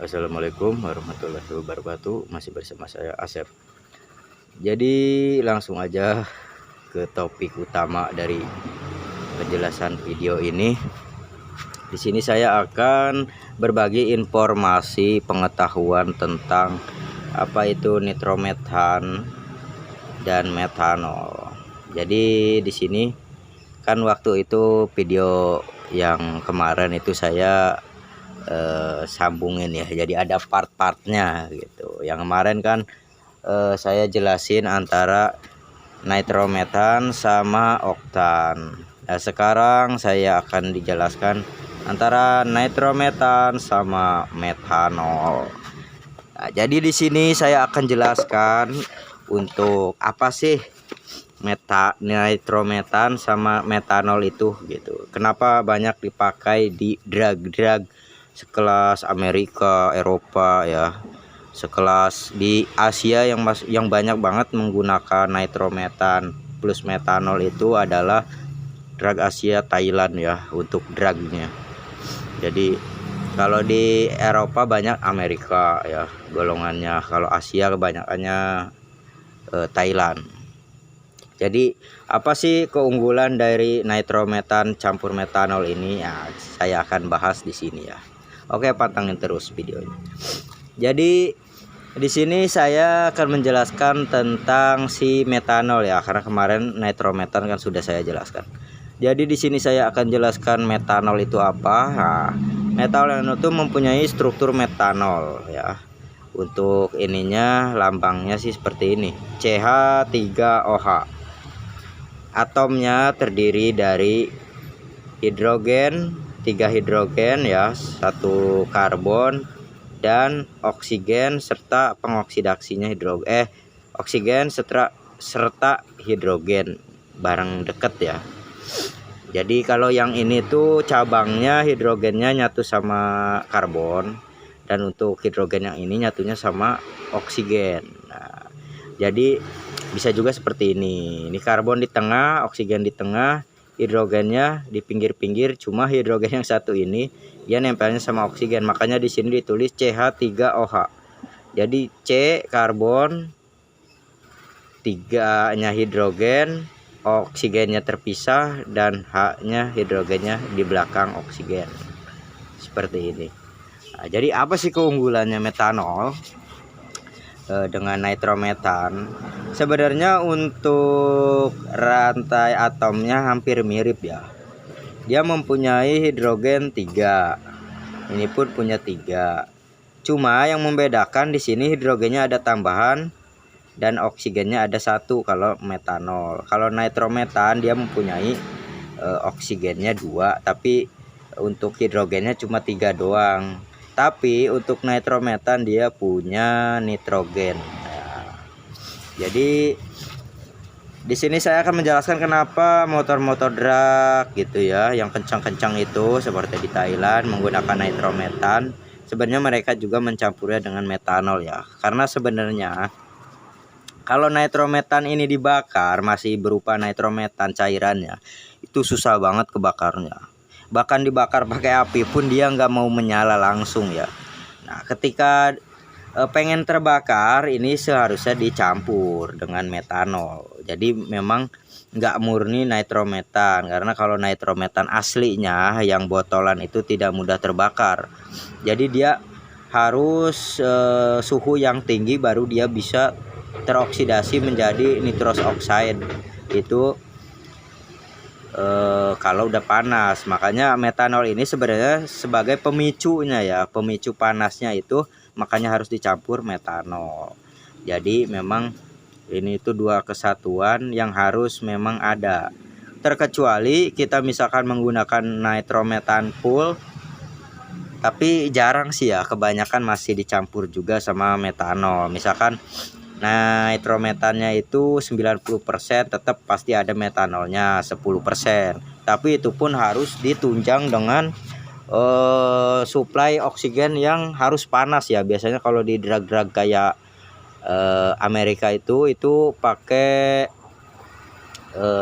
Assalamualaikum warahmatullahi wabarakatuh. Masih bersama saya Asep. Jadi langsung aja ke topik utama dari penjelasan video ini. Di sini saya akan berbagi informasi pengetahuan tentang apa itu nitrometan dan metanol. Jadi di sini kan waktu itu video yang kemarin itu saya sambungin ya, jadi ada part-partnya gitu. Yang kemarin kan saya jelasin antara nitrometan sama oktan. Nah, sekarang saya akan dijelaskan antara nitrometan sama metanol. Nah, jadi di sini saya akan jelaskan untuk apa sih nitrometan sama metanol itu gitu. Kenapa banyak dipakai di drug-drug sekelas Amerika, Eropa ya, sekelas di Asia yang banyak banget menggunakan nitrometan plus metanol itu adalah drug Asia, Thailand ya untuk drugnya. Jadi kalau di Eropa banyak Amerika ya golongannya, kalau Asia kebanyakannya Thailand. Jadi apa sih keunggulan dari nitrometan campur metanol ini ya, saya akan bahas di sini ya. Oke, pantengin terus videonya. Jadi di sini saya akan menjelaskan tentang si metanol ya, karena kemarin nitrometan kan sudah saya jelaskan. Jadi di sini saya akan jelaskan metanol itu apa. Nah, metanol itu mempunyai struktur metanol ya. Untuk ininya lambangnya sih seperti ini, CH3OH. Atomnya terdiri dari hidrogen, 3 hidrogen ya, 1 karbon dan oksigen serta pengoksidasinya oksigen serta hidrogen bareng deket ya. Jadi kalau yang ini tuh cabangnya hidrogennya nyatu sama karbon, dan untuk hidrogen yang ini nyatunya sama oksigen. Nah, jadi bisa juga seperti ini. Ini karbon di tengah, oksigen di tengah, hidrogennya di pinggir-pinggir. Cuma hidrogen yang satu ini dia nempelnya sama oksigen, makanya di sini ditulis CH3OH. Jadi C karbon, 3-nya hidrogen, oksigennya terpisah, dan H-nya hidrogennya di belakang oksigen. Seperti ini. Nah, jadi apa sih keunggulannya metanol dengan nitrometan? Sebenarnya untuk rantai atomnya hampir mirip ya. Dia mempunyai hidrogen 3. Ini pun punya 3. Cuma yang membedakan di sini hidrogennya ada tambahan dan oksigennya ada 1 kalau metanol. Kalau nitrometan dia mempunyai oksigennya 2, tapi untuk hidrogennya cuma 3 doang. Tapi untuk nitrometan dia punya nitrogen. Nah, jadi di sini saya akan menjelaskan kenapa motor-motor drag gitu ya, yang kencang-kencang itu seperti di Thailand menggunakan nitrometan. Sebenarnya mereka juga mencampurnya dengan metanol ya. Karena sebenarnya kalau nitrometan ini dibakar masih berupa nitrometan cairannya, itu susah banget kebakarnya. Bahkan dibakar pakai api pun dia nggak mau menyala langsung ya. Nah, ketika pengen terbakar ini seharusnya dicampur dengan metanol. Jadi memang nggak murni nitrometan, karena kalau nitrometan aslinya yang botolan itu tidak mudah terbakar. Jadi dia harus suhu yang tinggi baru dia bisa teroksidasi menjadi nitrous oxide. Itu kalau udah panas. Makanya metanol ini sebenarnya sebagai pemicunya ya, pemicu panasnya itu, makanya harus dicampur metanol. Jadi memang ini itu 2 kesatuan yang harus memang ada. Terkecuali kita misalkan menggunakan nitrometan full, tapi jarang sih ya, kebanyakan masih dicampur juga sama metanol. Misalkan nitrometannya itu 90%, tetap pasti ada metanolnya 10%. Tapi itu pun harus ditunjang dengan suplai oksigen yang harus panas ya. Biasanya kalau di drag-drag kayak Amerika itu pakai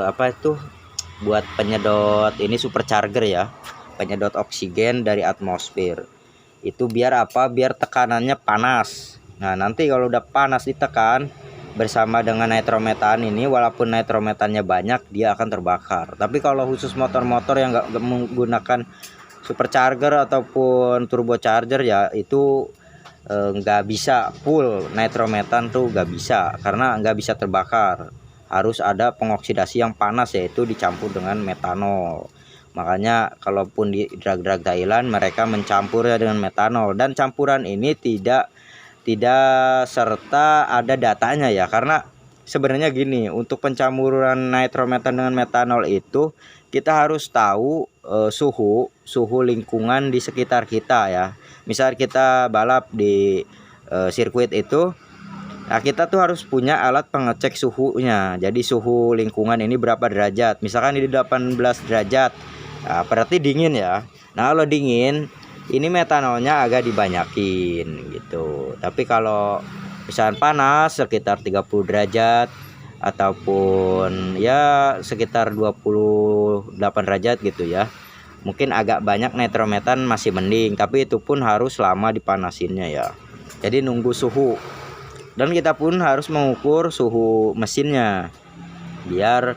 apa itu buat penyedot ini supercharger ya, penyedot oksigen dari atmosfer. Itu biar apa? Biar tekanannya panas. Nah, nanti kalau udah panas ditekan bersama dengan nitrometan ini, walaupun nitrometannya banyak, dia akan terbakar. Tapi kalau khusus motor-motor yang nggak menggunakan supercharger ataupun turbocharger ya, itu nggak bisa full nitrometan tuh, nggak bisa, karena nggak bisa terbakar. Harus ada pengoksidasi yang panas, yaitu dicampur dengan metanol. Makanya kalaupun di drag-drag Thailand mereka mencampurnya dengan metanol, dan campuran ini tidak serta ada datanya ya, karena sebenarnya gini, untuk pencampuran nitrometan dengan metanol itu kita harus tahu suhu lingkungan di sekitar kita ya. Misal kita balap di sirkuit itu, nah kita tuh harus punya alat pengecek suhunya. Jadi suhu lingkungan ini berapa derajat, misalkan di 18 derajat, nah, berarti dingin ya. Nah, kalau dingin ini metanolnya agak dibanyakin gitu. Tapi kalau misalkan panas sekitar 30 derajat ataupun ya sekitar 28 derajat gitu ya, mungkin agak banyak nitrometan masih mending, tapi itu pun harus lama dipanasinnya ya. Jadi nunggu suhu, dan kita pun harus mengukur suhu mesinnya biar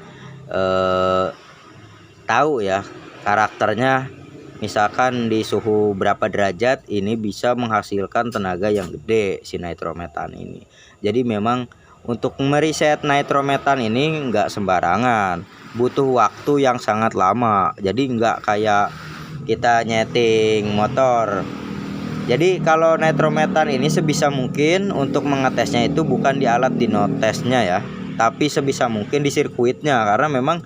tahu ya karakternya. Misalkan di suhu berapa derajat ini bisa menghasilkan tenaga yang gede si nitrometan ini. Jadi memang untuk meriset nitrometan ini nggak sembarangan, butuh waktu yang sangat lama. Jadi nggak kayak kita nyeting motor. Jadi kalau nitrometan ini sebisa mungkin untuk mengetesnya itu bukan di alat dinotesnya ya, tapi sebisa mungkin di sirkuitnya, karena memang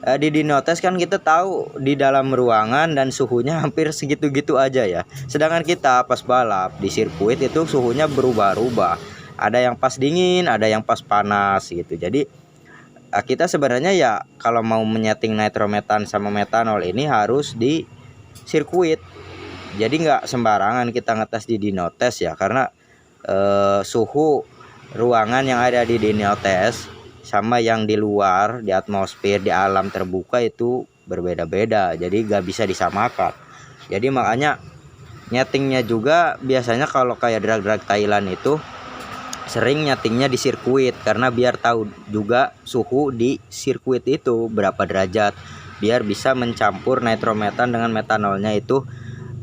di dinotes kan kita tahu di dalam ruangan dan suhunya hampir segitu-gitu aja ya. Sedangkan kita pas balap di sirkuit itu suhunya berubah-ubah. Ada yang pas dingin, ada yang pas panas gitu. Jadi kita sebenarnya ya kalau mau menyeting nitrometan sama metanol ini harus di sirkuit. Jadi nggak sembarangan kita ngetes di dinotes ya, karena suhu ruangan yang ada di dinotes sama yang di luar, di atmosfer, di alam terbuka itu berbeda-beda. Jadi gak bisa disamakan. Jadi makanya nyetingnya juga biasanya kalau kayak drag-drag Thailand itu sering nyetingnya di sirkuit, karena biar tahu juga suhu di sirkuit itu berapa derajat, biar bisa mencampur nitrometan dengan metanolnya itu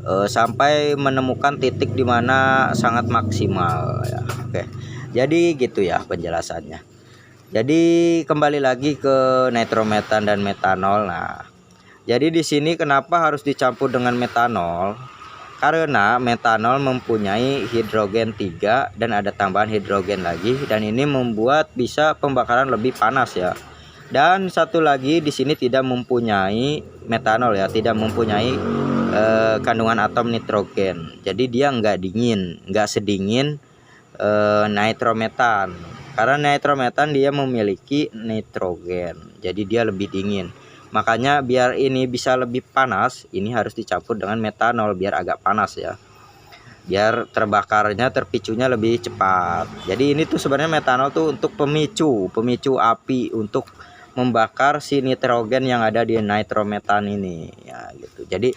sampai menemukan titik dimana sangat maksimal ya. Oke, jadi gitu ya penjelasannya. Jadi kembali lagi ke nitrometan dan metanol. Nah, jadi di sini kenapa harus dicampur dengan metanol? Karena metanol mempunyai hidrogen 3 dan ada tambahan hidrogen lagi, dan ini membuat bisa pembakaran lebih panas ya. Dan satu lagi di sini tidak mempunyai metanol ya, tidak mempunyai kandungan atom nitrogen. Jadi dia nggak dingin, nggak sedingin nitrometan. Karena nitrometan dia memiliki nitrogen, jadi dia lebih dingin. Makanya biar ini bisa lebih panas, ini harus dicampur dengan metanol biar agak panas ya. Biar terbakarnya, terpicunya lebih cepat. Jadi ini tuh sebenarnya metanol tuh untuk pemicu api untuk membakar si nitrogen yang ada di nitrometan ini ya gitu. Jadi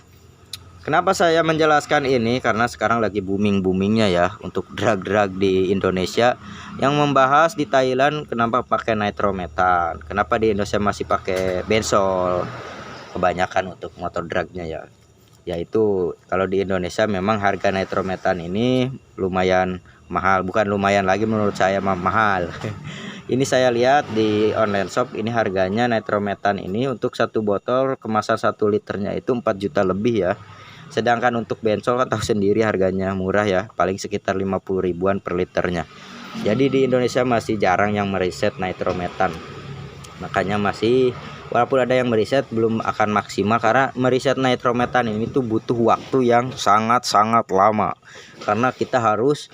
kenapa saya menjelaskan ini? Karena sekarang lagi booming-boomingnya ya untuk drag-drag di Indonesia, yang membahas di Thailand kenapa pakai nitrometan, kenapa di Indonesia masih pakai bensol kebanyakan untuk motor dragnya ya. Yaitu kalau di Indonesia memang harga nitrometan ini lumayan mahal, bukan lumayan lagi, menurut saya mahal. Ini saya lihat di online shop, ini harganya nitrometan ini untuk satu botol kemasan 1 liternya itu 4 juta lebih ya. Sedangkan untuk bensol kan tahu sendiri harganya murah ya, paling sekitar 50 ribuan per liternya. Jadi di Indonesia masih jarang yang meriset nitrometan. Makanya masih, walaupun ada yang meriset, belum akan maksimal, karena meriset nitrometan ini tuh butuh waktu yang sangat-sangat lama. Karena kita harus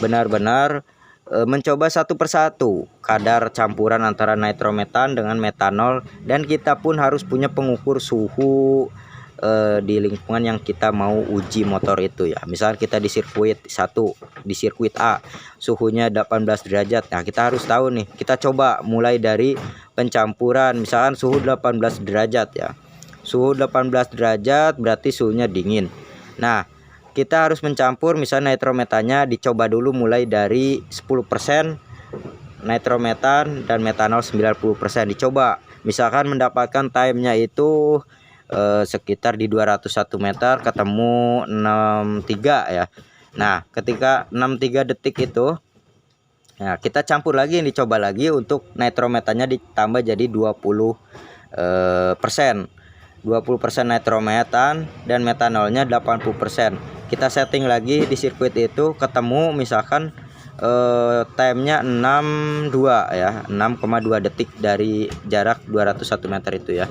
benar-benar mencoba satu persatu kadar campuran antara nitrometan dengan metanol, dan kita pun harus punya pengukur suhu di lingkungan yang kita mau uji motor itu ya. Misal kita di sirkuit di sirkuit A suhunya 18 derajat. Nah, kita harus tahu nih, kita coba mulai dari pencampuran misalkan suhu 18 derajat ya. Suhu 18 derajat berarti suhunya dingin. Nah, kita harus mencampur, misalnya nitrometannya dicoba dulu mulai dari 10% nitrometan dan metanol 90%, dicoba. Misalkan mendapatkan timenya itu sekitar di 201 meter ketemu 63 ya. Nah ketika 63 detik itu, nah kita campur lagi, dicoba lagi untuk nitrometannya ditambah jadi 20%. 20% nitrometan dan metanolnya 80%. Kita setting lagi di sirkuit itu ketemu misalkan timenya 62 ya, 6,2 detik dari jarak 201 meter itu ya.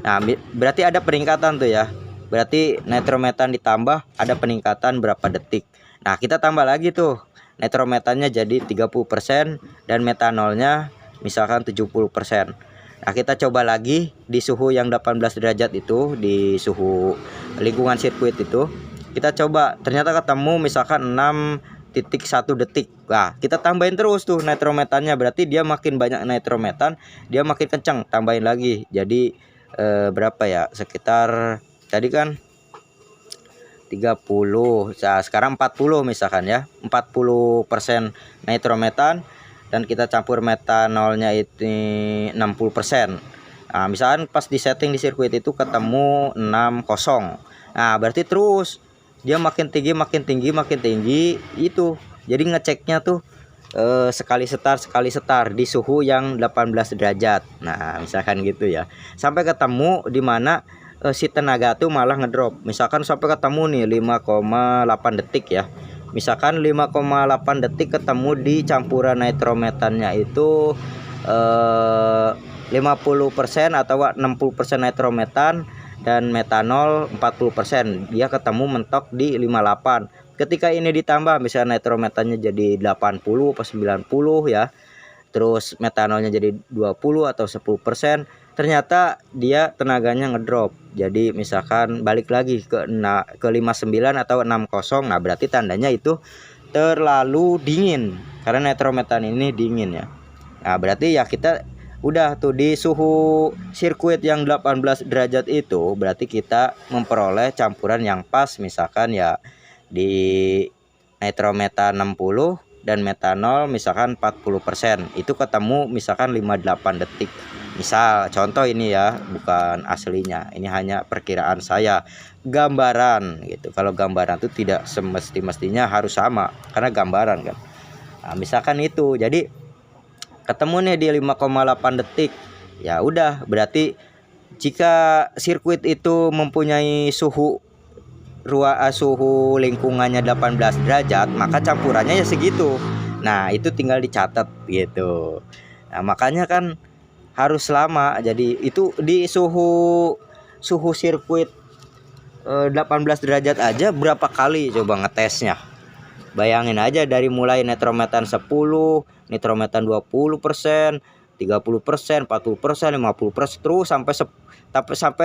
Nah berarti ada peningkatan tuh ya, berarti nitrometan ditambah ada peningkatan berapa detik. Nah kita tambah lagi tuh, nitrometannya jadi 30% dan metanolnya misalkan 70%. Nah kita coba lagi di suhu yang 18 derajat itu, di suhu lingkungan sirkuit itu kita coba, ternyata ketemu misalkan 6,1 detik. Nah kita tambahin terus tuh nitrometannya, berarti dia makin banyak nitrometan, dia makin kencang, tambahin lagi jadi berapa ya, sekitar tadi kan 30, nah sekarang 40 misalkan ya, 40% nitrometan dan kita campur metanolnya itu 60%. Nah misalkan pas di setting di sirkuit itu ketemu 60. Nah berarti terus dia makin tinggi makin tinggi makin tinggi itu. Jadi ngeceknya tuh sekali setar di suhu yang 18 derajat. Nah misalkan gitu ya, sampai ketemu di mana si tenaga tuh malah ngedrop. Misalkan sampai ketemu nih 5,8 detik ya. Misalkan 5,8 detik ketemu di campuran nitrometannya itu 50% atau 60% nitrometan dan metanol 40%, dia ketemu mentok di 58. Ketika ini ditambah misalnya nitrometannya jadi 80 atau 90 ya, terus metanolnya jadi 20 atau 10%, ternyata dia tenaganya ngedrop. Jadi misalkan balik lagi ke 59 atau 60. Nah berarti tandanya itu terlalu dingin, karena nitrometan ini dingin ya. Nah berarti ya kita udah tuh di suhu sirkuit yang 18 derajat itu, berarti kita memperoleh campuran yang pas, misalkan ya di nitrometan 60 dan metanol misalkan 40%, itu ketemu misalkan 58 detik. Misal contoh ini ya, bukan aslinya, ini hanya perkiraan saya, gambaran gitu. Kalau gambaran itu tidak semesti-mestinya harus sama, karena gambaran kan. Nah, misalkan itu jadi ketemu nih di 5,8 detik. Ya udah, berarti jika sirkuit itu mempunyai suhu suhu lingkungannya 18 derajat, maka campurannya ya segitu. Nah itu tinggal dicatat gitu. Nah makanya kan harus lama. Jadi itu di suhu sirkuit 18 derajat aja berapa kali coba ngetesnya. Bayangin aja, dari mulai nitrometan 10, nitrometan 20%, 30%, 40%, 50%, terus sampai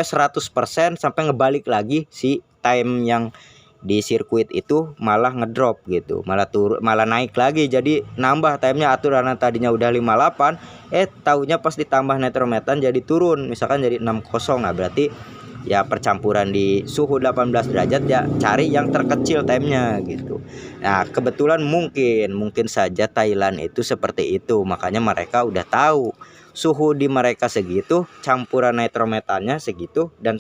100%, sampai ngebalik lagi si time yang di sirkuit itu malah ngedrop gitu, malah naik lagi, jadi nambah timenya. Aturan tadinya udah 58, taunya pas ditambah nitrometan jadi turun, misalkan jadi 60. Nah berarti ya percampuran di suhu 18 derajat ya cari yang terkecil timenya gitu. Nah kebetulan mungkin saja Thailand itu seperti itu, makanya mereka udah tahu suhu di mereka segitu, campuran nitrometannya segitu, dan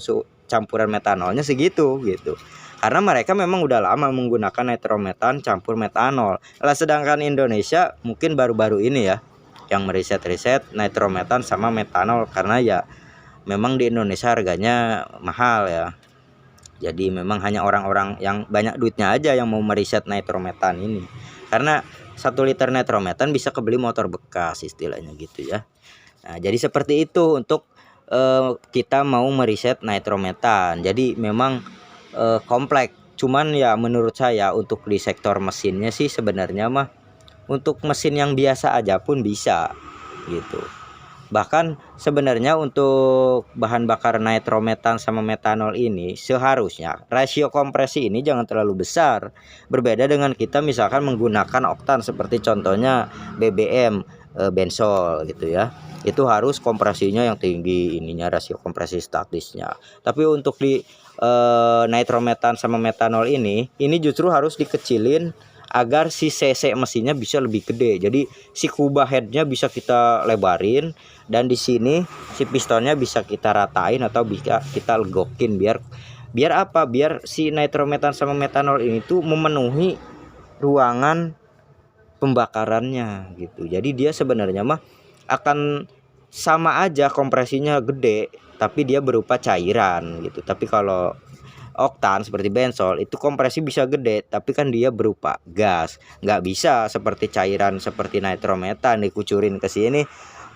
campuran metanolnya segitu gitu. Karena mereka memang udah lama menggunakan nitrometan campur metanol. Lah sedangkan Indonesia mungkin baru-baru ini ya yang meriset nitrometan sama metanol, karena ya memang di Indonesia harganya mahal ya. Jadi memang hanya orang-orang yang banyak duitnya aja yang mau meriset nitrometan ini. Karena 1 liter nitrometan bisa kebeli motor bekas istilahnya gitu ya. Nah, jadi seperti itu untuk kita mau meriset nitrometan. Jadi memang kompleks. Cuman ya menurut saya untuk di sektor mesinnya sih sebenarnya mah untuk mesin yang biasa aja pun bisa gitu. Bahkan sebenarnya untuk bahan bakar nitrometan sama metanol ini seharusnya rasio kompresi ini jangan terlalu besar. Berbeda dengan kita misalkan menggunakan oktan seperti contohnya BBM, bensol gitu ya. itu harus kompresinya yang tinggi, ininya rasio kompresi statisnya. Tapi untuk di nitrometan sama metanol ini justru harus dikecilin agar si cc mesinnya bisa lebih gede. Jadi si kubah headnya bisa kita lebarin, dan di sini si pistonnya bisa kita ratain atau bisa kita legokin biar apa? Biar si nitrometan sama metanol ini tuh memenuhi ruangan pembakarannya gitu. Jadi dia sebenarnya mah akan sama aja kompresinya gede, tapi dia berupa cairan gitu. Tapi kalau oktan seperti bensol itu kompresi bisa gede, tapi kan dia berupa gas, nggak bisa seperti cairan seperti nitrometan dikucurin ke sini.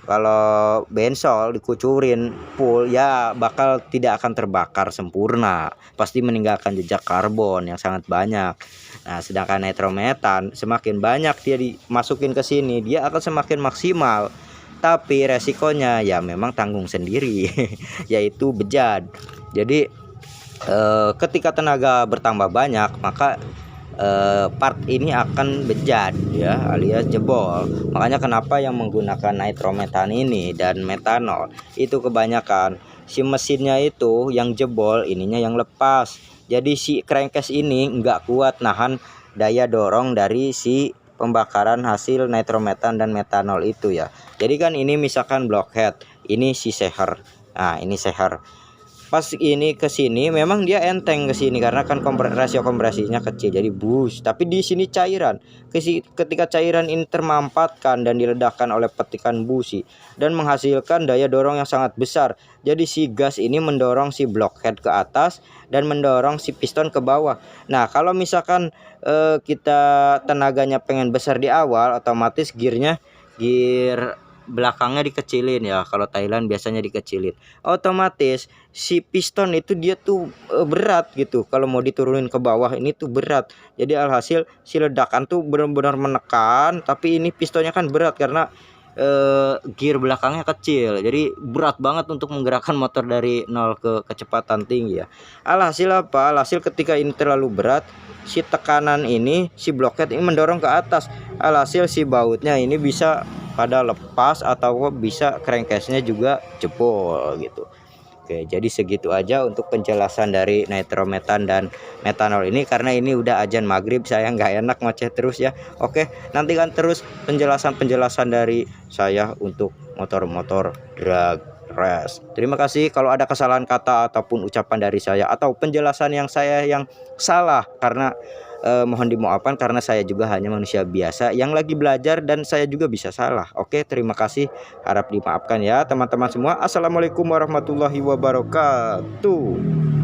Kalau bensol dikucurin full ya bakal tidak akan terbakar sempurna, pasti meninggalkan jejak karbon yang sangat banyak. Nah sedangkan nitrometan semakin banyak dia dimasukin ke sini, dia akan semakin maksimal, tapi resikonya ya memang tanggung sendiri yaitu bejat. Jadi ketika tenaga bertambah banyak, maka part ini akan bejat ya, alias jebol. Makanya kenapa yang menggunakan nitrometan ini dan metanol itu kebanyakan si mesinnya itu yang jebol, ininya yang lepas. Jadi si crankcase ini nggak kuat nahan daya dorong dari si pembakaran hasil nitrometan dan metanol itu ya. Jadi kan ini misalkan blockhead, ini si seher. Nah ini seher, pas ini ke sini memang dia enteng ke sini karena kan rasio kompresinya kecil jadi bus, tapi di sini cairan. Ketika cairan ini termampatkan dan diledakkan oleh petikan busi dan menghasilkan daya dorong yang sangat besar, jadi si gas ini mendorong si blockhead ke atas dan mendorong si piston ke bawah. Nah kalau misalkan kita tenaganya pengen besar di awal, otomatis gear belakangnya dikecilin ya. Kalau Thailand biasanya dikecilin, otomatis si piston itu dia tuh berat gitu. Kalau mau diturunin ke bawah ini tuh berat. Jadi alhasil si ledakan tuh benar-benar menekan, tapi ini pistonnya kan berat karena gear belakangnya kecil, jadi berat banget untuk menggerakkan motor dari nol ke kecepatan tinggi ya. Alhasil apa? Alhasil ketika ini terlalu berat, si tekanan ini si blockhead ini mendorong ke atas, alhasil si bautnya ini bisa pada lepas atau bisa crankcase-nya juga jebol gitu. Oke, jadi segitu aja untuk penjelasan dari nitrometan dan metanol ini, karena ini udah azan maghrib, saya nggak enak ngoceh terus ya. Oke, nantikan terus penjelasan-penjelasan dari saya untuk motor-motor drag race. Terima kasih. Kalau ada kesalahan kata ataupun ucapan dari saya atau penjelasan yang saya yang salah, karena mohon dimaafkan karena saya juga hanya manusia biasa yang lagi belajar dan saya juga bisa salah. Oke, terima kasih, harap dimaafkan ya teman-teman semua. Assalamualaikum warahmatullahi wabarakatuh.